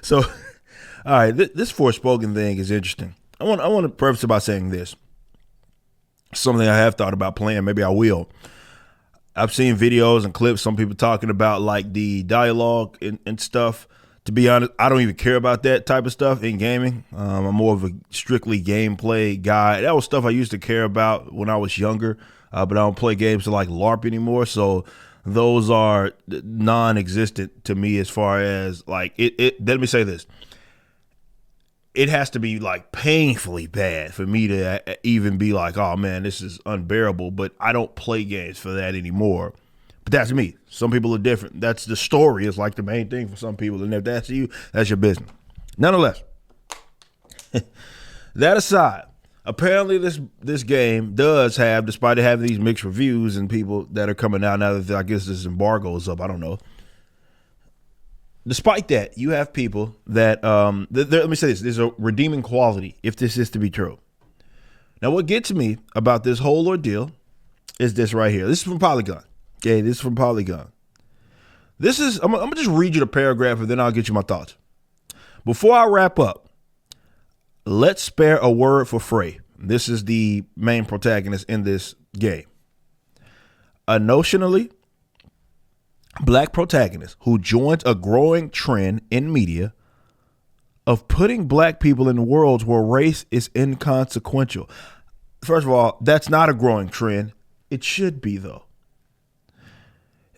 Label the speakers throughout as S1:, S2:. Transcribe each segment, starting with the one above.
S1: So, all right, this Forspoken thing is interesting. I want to preface it by saying this. Something I have thought about playing. Maybe I will. I've seen videos and clips, some people talking about like the dialogue and stuff. To be honest, I don't even care about that type of stuff in gaming. I'm more of a strictly gameplay guy. That was stuff I used to care about when I was younger, but I don't play games like LARP anymore. So those are non-existent to me as far as like it. Let me say this. It has to be like painfully bad for me to even be like, oh man, this is unbearable. But I don't play games for that anymore. But that's me. Some people are different. That's the story is like the main thing for some people. And if that's you, that's your business. Nonetheless, that aside, apparently this game does have, despite it having these mixed reviews and people that are coming out now that I guess this embargo is up, I don't know. Despite that, you have people that, let me say this, there's a redeeming quality if this is to be true. Now, what gets me about this whole ordeal is this right here. This is from Polygon. Okay, this is from Polygon. I'm going to just read you the paragraph and then I'll get you my thoughts. Before I wrap up, let's spare a word for Frey. This is the main protagonist in this game. A notionally black protagonist who joins a growing trend in media of putting black people in worlds where race is inconsequential. First of all, that's not a growing trend. It should be, though.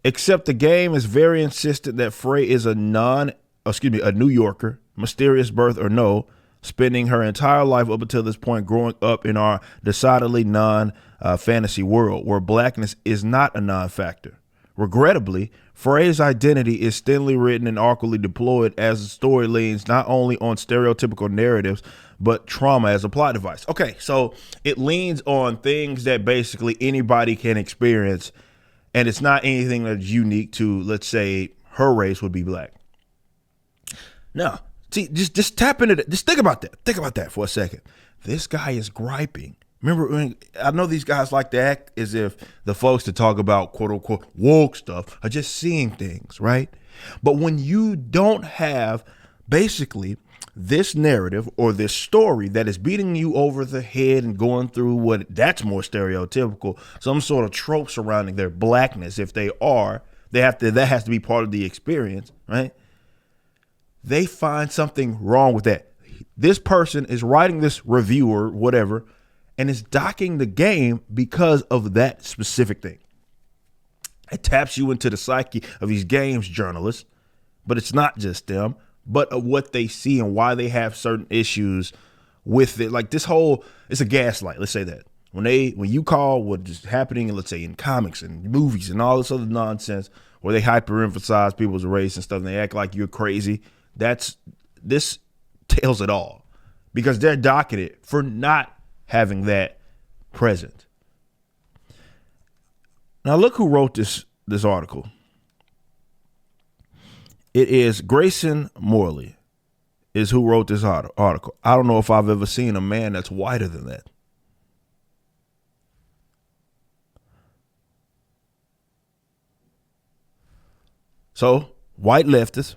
S1: Except the game is very insistent that Frey is a New Yorker, mysterious birth or no, spending her entire life up until this point growing up in our decidedly non-fantasy world where blackness is not a non-factor. Regrettably, Frey's identity is thinly written and awkwardly deployed as the story leans not only on stereotypical narratives, but trauma as a plot device. Okay, so it leans on things that basically anybody can experience, and it's not anything that's unique to, let's say, her race would be black. Now, see, just tap into that. Just think about that. Think about that for a second. This guy is griping. Remember, I know these guys like to act as if the folks that talk about quote unquote woke stuff are just seeing things, right? But when you don't have basically this narrative or this story that is beating you over the head and going through what that's more stereotypical, some sort of trope surrounding their blackness, if they are, that has to be part of the experience, right? They find something wrong with that. This person is writing this review or whatever, and is docking the game because of that specific thing. It taps you into the psyche of these games journalists, but it's not just them, but of what they see and why they have certain issues with it. Like this whole, it's a gaslight. Let's say that when you call what is happening, let's say in comics and movies and all this other nonsense where they hyper-emphasize people's race and stuff and they act like you're crazy. This tells it all because they're docking it for not having that present. Now look who wrote this article. It is Grayson Morley is who wrote this article. I don't know if I've ever seen a man that's whiter than that. So white leftist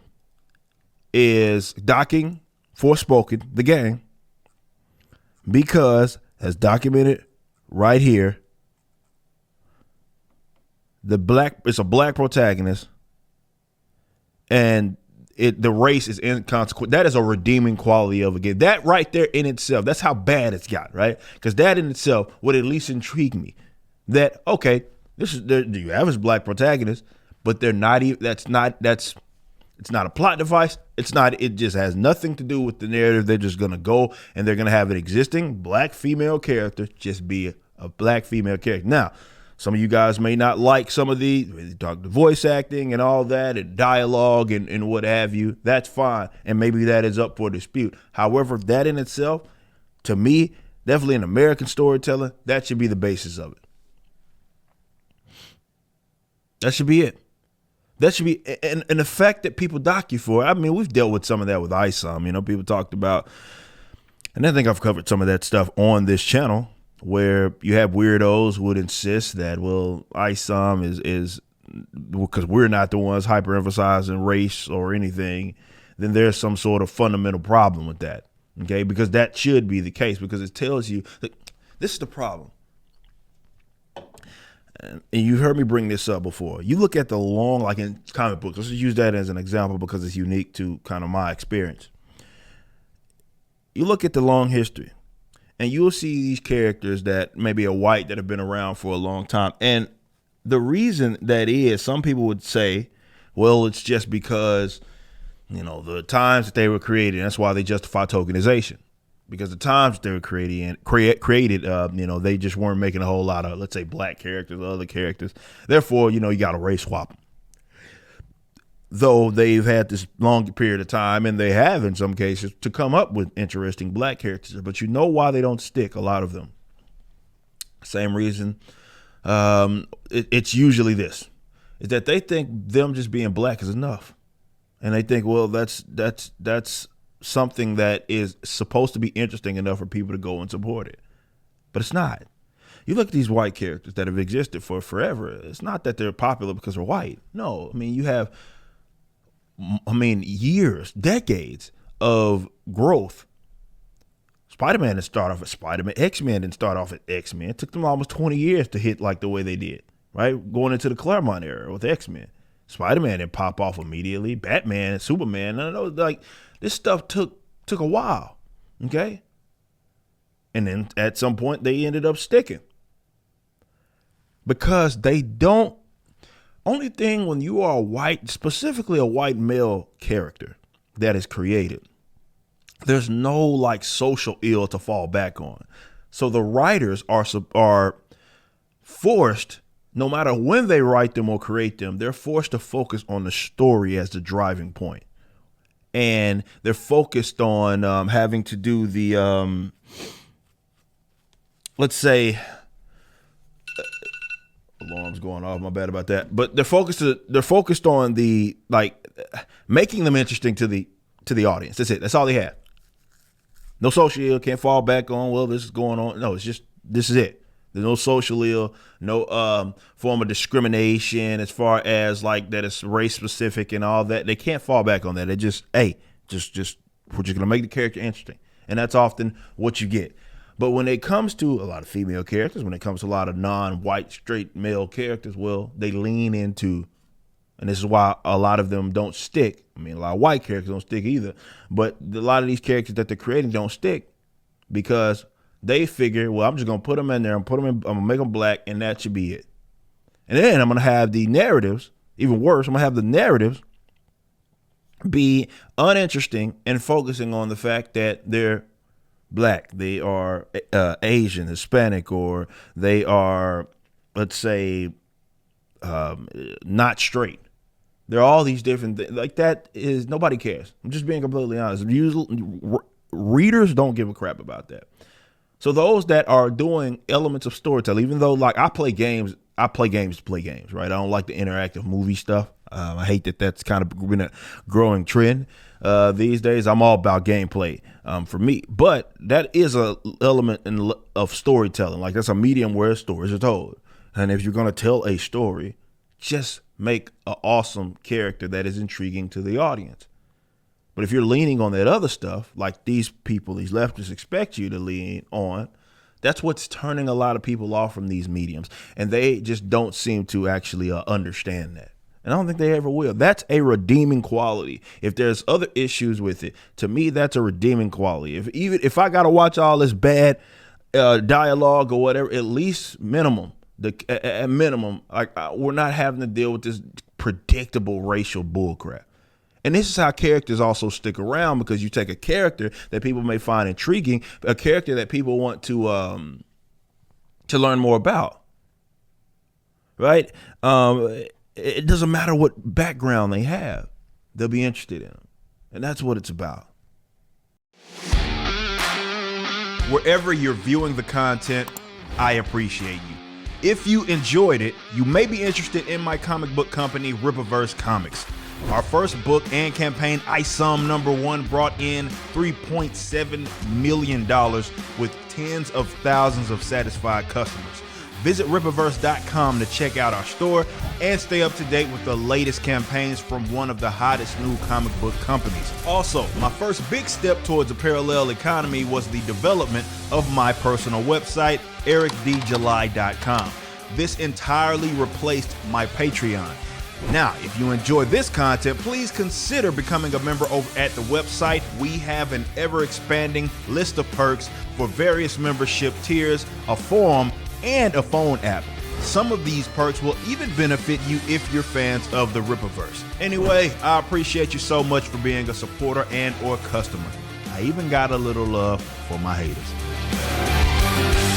S1: is docking Forspoken, the game, because, as documented right here, it's a black protagonist, and the race is inconsequential. That is a redeeming quality of a game. That right there in itself, that's how bad it's got, right? Because that in itself would at least intrigue me. That okay, you have this black protagonist, but they're not even. It's not a plot device. It just has nothing to do with the narrative. They're just going to go and they're going to have an existing black female character just be a black female character. Now, some of you guys may not like some of the voice acting and all that and dialogue and what have you. That's fine. And maybe that is up for dispute. However, that in itself, to me, definitely in American storytelling, that should be the basis of it. That should be it. That should be an effect that people dock you for. I mean, we've dealt with some of that with ISOM. People talked about, and I think I've covered some of that stuff on this channel, where you have weirdos who would insist that, well, ISOM is because we're not the ones hyper-emphasizing race or anything, then there's some sort of fundamental problem with that. Okay, because that should be the case, because it tells you that this is the problem. And you've heard me bring this up before. You look at the long, like in comic books, let's just use that as an example because it's unique to kind of my experience. You look at the long history and you'll see these characters that maybe are white that have been around for a long time. And the reason that is, some people would say, well, it's just because, you know, the times that they were created, that's why they justify tokenization. Because the times they were created, you know, they just weren't making a whole lot of, let's say, black characters or other characters. Therefore, you know, you got to race swap them. Though they've had this long period of time, and they have in some cases, to come up with interesting black characters. But you know why they don't stick, a lot of them. Same reason. It's usually this, is that they think them just being black is enough. And they think, well, that's something that is supposed to be interesting enough for people to go and support it. But it's not. You look at these white characters that have existed for forever. It's not that they're popular because they're white. No, I mean, you have, years, decades of growth. Spider-Man didn't start off as Spider-Man. X-Men didn't start off as X-Men. It took them almost 20 years to hit like the way they did, right? Going into the Claremont era with X-Men. Spider-Man didn't pop off immediately. Batman and Superman, none of those, like, this stuff took a while, okay? And then at some point they ended up sticking. Because they don't, only thing when you are a white, specifically a white male character that is created, there's no like social ill to fall back on. So the writers are forced, no matter when they write them or create them, they're forced to focus on the story as the driving point. And they're focused on having to do the, let's say, alarm's going off. My bad about that. But they're focused on the, like, making them interesting to the audience. That's it. That's all they have. No social ill, can't fall back on, well, this is going on. No, it's just, this is it. There's no social ill, no form of discrimination as far as like that it's race specific and all that. They can't fall back on that. They just, hey, we're just gonna make the character interesting. And that's often what you get. But when it comes to a lot of female characters, when it comes to a lot of non-white straight male characters, well, they lean into, and this is why a lot of them don't stick. I mean, a lot of white characters don't stick either, but a lot of these characters that they're creating don't stick because they figure, well, I'm just going to put them in there and I'm going to make them black, and that should be it. And then I'm going to have the narratives, even worse, I'm going to have the narratives be uninteresting and focusing on the fact that they're black, they are Asian, Hispanic, or they are, let's say, not straight. There are all these different things. Like, that is, nobody cares. I'm just being completely honest. Readers don't give a crap about that. So those that are doing elements of storytelling, even though, like, I play games to play games, right? I don't like the interactive movie stuff. I hate that that's kind of been a growing trend these days. I'm all about gameplay for me. But that is a element of storytelling. Like, that's a medium where stories are told. And if you're going to tell a story, just make an awesome character that is intriguing to the audience. But if you're leaning on that other stuff, like these people, these leftists expect you to lean on, that's what's turning a lot of people off from these mediums. And they just don't seem to actually understand that. And I don't think they ever will. That's a redeeming quality. If there's other issues with it, to me, that's a redeeming quality. If I got to watch all this bad dialogue or whatever, at least minimum, at minimum, like, we're not having to deal with this predictable racial bullcrap. And this is how characters also stick around, because you take a character that people may find intriguing, a character that people want to learn more about, right? It doesn't matter what background they have. They'll be interested in them. And that's what it's about. Wherever you're viewing the content, I appreciate you. If you enjoyed it, you may be interested in my comic book company, Rippaverse Comics. Our first book and campaign, ISOM #1, brought in $3.7 million with tens of thousands of satisfied customers. Visit Rippaverse.com to check out our store and stay up to date with the latest campaigns from one of the hottest new comic book companies. Also, my first big step towards a parallel economy was the development of my personal website, ericdjuly.com. This entirely replaced my Patreon. Now, if you enjoy this content, please consider becoming a member over at the website. We have an ever-expanding list of perks for various membership tiers, a forum, and a phone app. Some of these perks will even benefit you if you're fans of the Rippaverse. Anyway, I appreciate you so much for being a supporter and or customer. I even got a little love for my haters.